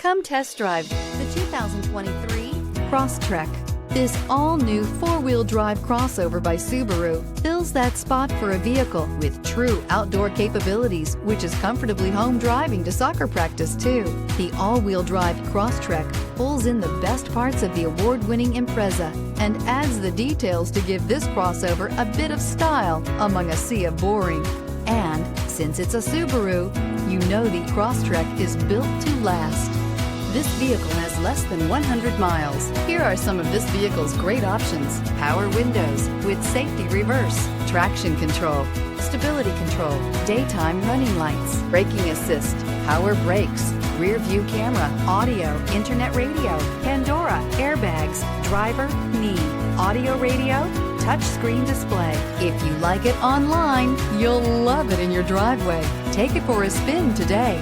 Come test drive the 2023 Crosstrek. This all-new four-wheel drive crossover by Subaru fills that spot for a vehicle with true outdoor capabilities, which is comfortably home driving to soccer practice too. The all-wheel drive Crosstrek pulls in the best parts of the award-winning Impreza and adds the details to give this crossover a bit of style among a sea of boring. And since it's a Subaru, you know the Crosstrek is built to last. This vehicle has less than 100 miles. Here are some of this vehicle's great options: power windows with safety reverse, traction control, stability control, daytime running lights, braking assist, power brakes, rear view camera, audio, internet radio, Pandora, airbags, driver, knee, audio radio, touchscreen display. If you like it online, you'll love it in your driveway. Take it for a spin today.